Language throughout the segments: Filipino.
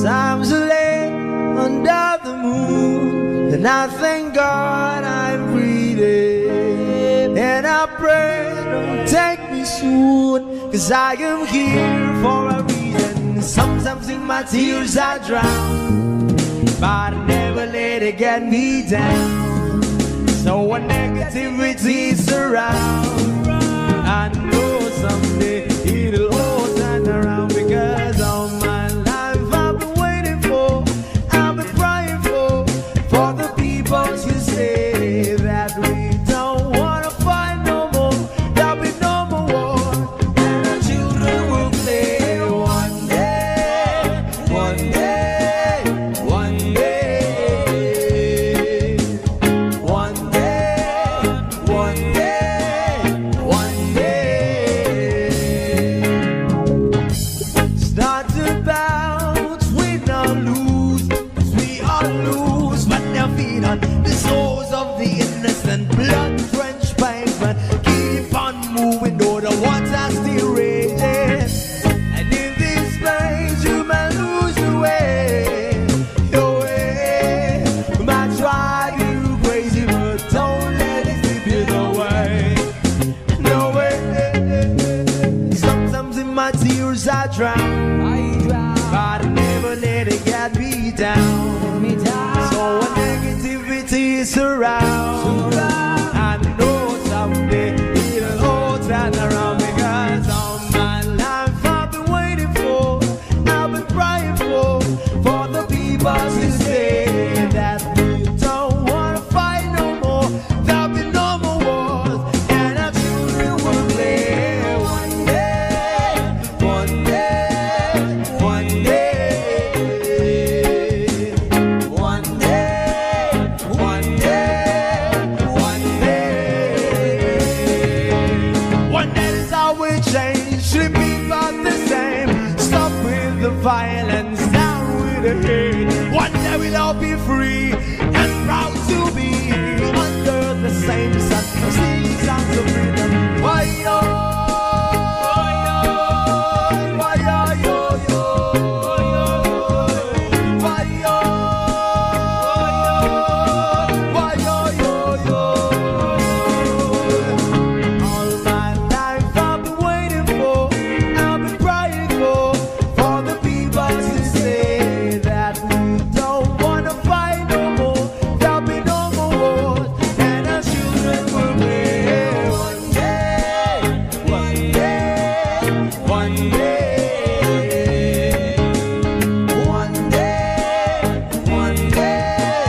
I'm so late under the moon, and I thank God I'm breathing. And I pray don't take me soon, 'cause I am here for a reason. Sometimes in my tears I drown, but I never let it get me down. So when negativity surrounds, I know someday it'll all turn around, because all my life I've been waiting for, I've been crying for the people to say that we don't wanna fight no more, there'll be no more war, and our children will play one day, one day, one day, one day, one day, one day. Start to bounce, we not lose, 'cause we all lose, but they're feet on the souls of the innocent, blood-drenched pavement. Keep on moving, though the water's still raging. And in this place, you may lose your way, your way. Might drive you crazy, but don't let it slip you away. No way. Sometimes in my tears I drown, but I never let it get me down. So when negativity surrounds, I know someday it'll all turn around, because all my life I've been waiting for, I've been crying for the people to say that we don't wanna fight no more, there'll be no more wars, and our children will play one day, one day, one day, one day, one day, one day. One day is how we change, should be about the same. Stop with the violence, down with the hate. One day we'll all be free and proud to be under the same sun, singing songs of freedom. Why yo, why yo, yo, yo, why yo, why yo, yo, yo. All my life I've been waiting for, I've been crying for the people to say that we don't wanna fight no more, there'll be no more wars, and our children will play one day, one day, one day, one day, one day,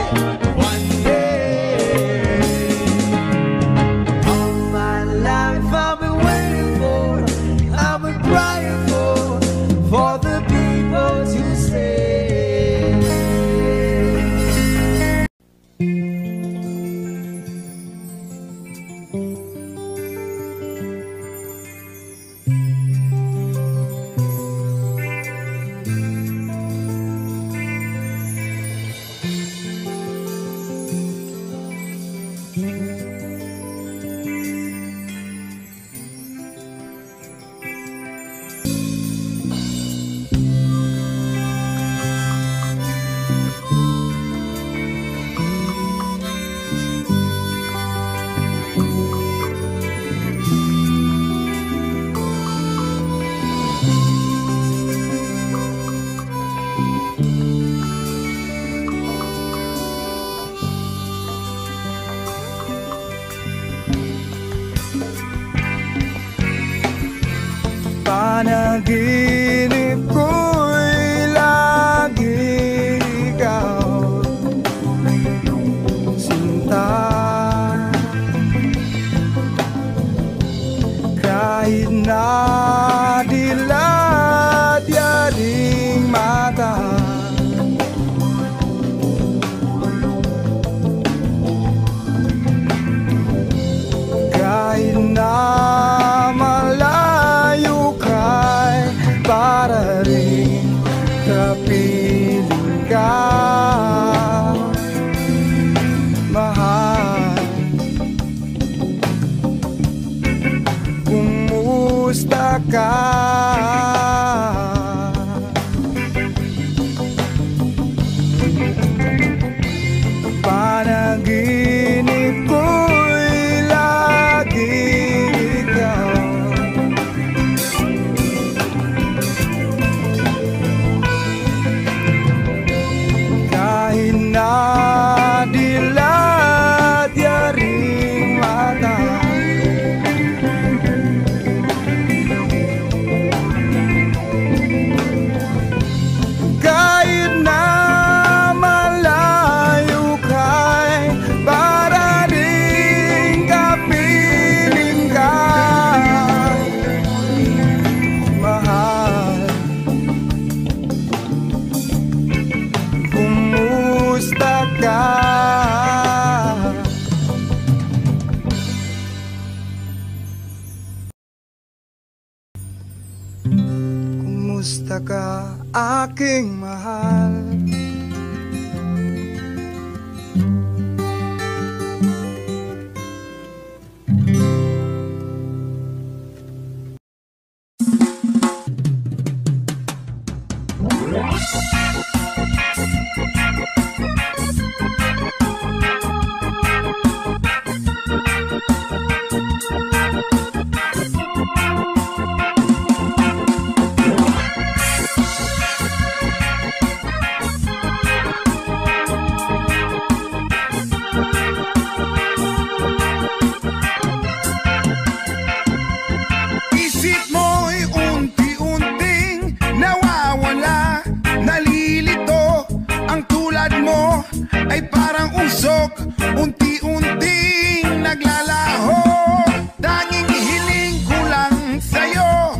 one day. All my life I've been waiting for, I've been crying for the people to say. Panaginip ko'y lagi ikaw, sinta. Kahit na dilat yaring mata, kahit na malayo ka'y para rin kapiling ka, mahal. Kumusta ka? aking mahal. Unti-unting naglalaho. Tanging hiling ko lang sa'yo,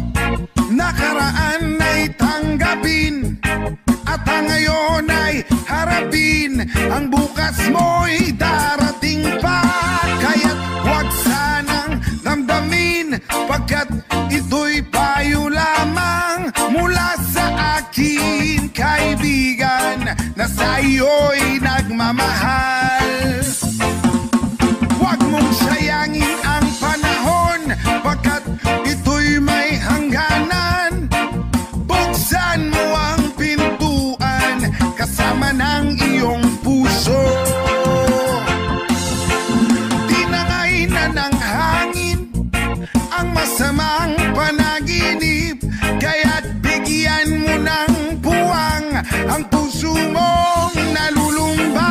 nakaraan ay tanggapin, at ang ngayon ay harapin. Ang bukas mo'y darating pa, kaya't huwag sanang damdamin, pagkat ito'y payo lamang mula sa akin, kaibigan, na sa iyo'y nagmamahal. Huwag mong sayangin ang panahon, pagkat ito'y may hangganan. Buksan mo ang pintuan kasama ng iyong puso. Tinangay na ng hangin ang masamang panaginip, kaya't bigyan mo ng puwang ang puso mong nalulumbay.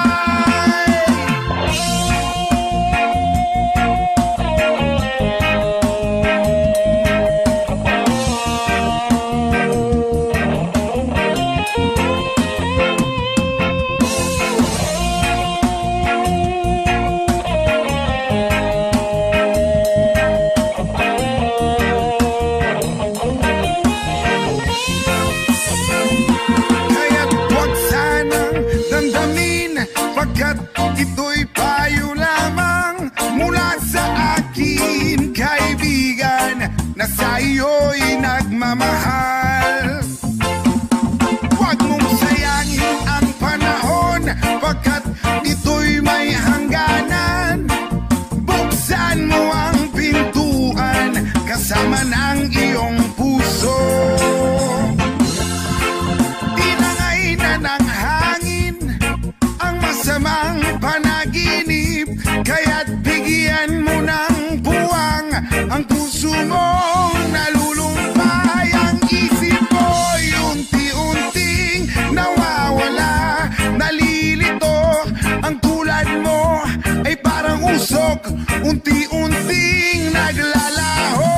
Pagkat ito'y payo lamang mula sa akin, kaibigan, na sa iyo'y nagmamahal. Huwag mong sayangin ang panahon, pagkat ito'y may hangganan. Buksan mo ang pintuan kasama ng iyong puso. Tinangay na ng hangin ang masamang panaginip, kaya't bigyan mo ng puwang ang puso mong nalulumbay. Ang isip mo'y unti-unting nawawala, nalilito. Ang tulad mo ay parang usok, unti-unting naglalaho.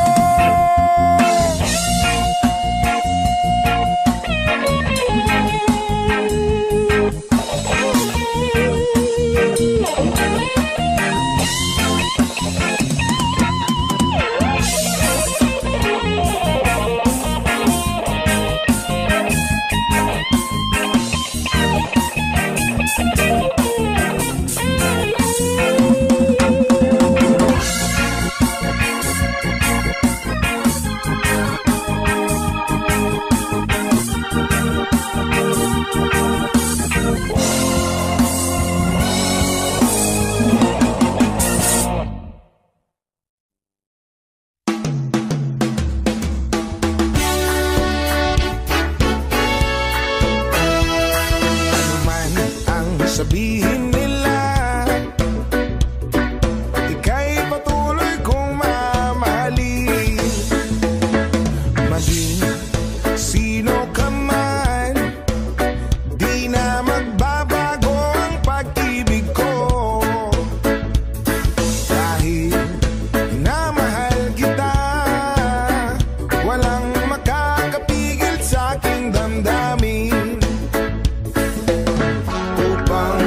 Sabihin nila, ika'y patuloy kong mamahalin. Maging sino ka man, di na magbabago ang pag-ibig ko. Dahil minamahal kita, walang makakapigil sa aking damdamin. Upang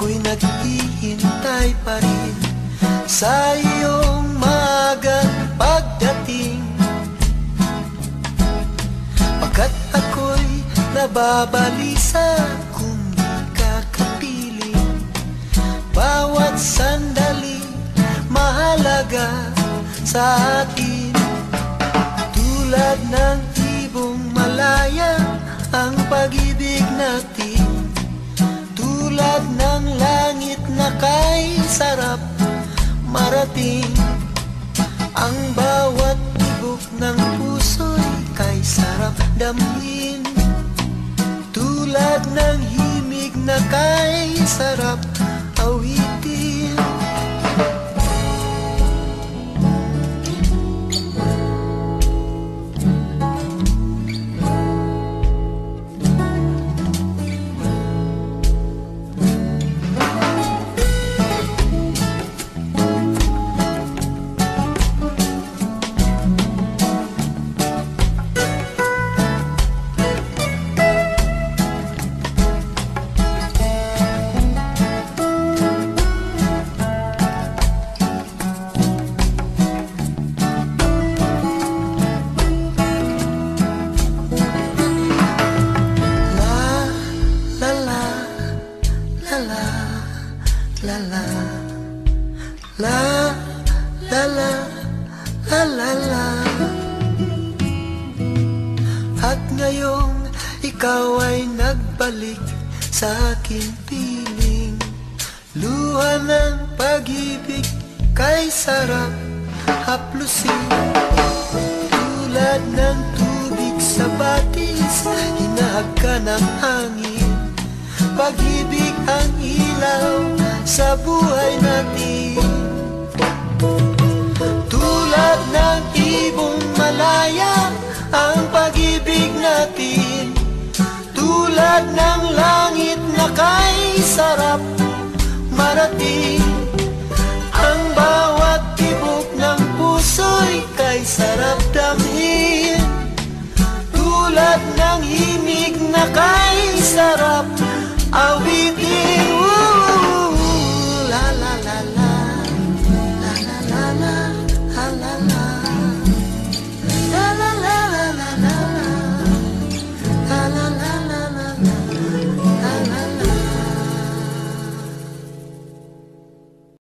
ako'y naghihintay pa rin sa iyong maagang pagdating. Pagkat ako'y nababalisa kung di ka kapiling. Bawat sandali mahalaga sa atin. Tulad ng ibong malaya ang pag-ibig natin. Tulad ng langit na kay sarap marating. Ang bawat tibok ng puso'y kay sarap damhin. Tulad ng himig na kay sarap awitin. At ngayong ikaw ay nagbalik sa aking piling. Luha ng pag-ibig kay sarap haplusin. Tulad ng tubig sa batis, hinahag ka ng hangin. Pag-ibig ang ilaw sa buhay natin. Tulad ng ibong malaya ang pag-ibig natin. Tulad ng langit na kay sarap marating. Ang bawat tibok ng puso'y kay sarap damhin. Tulad ng himig na kay sarap awitin.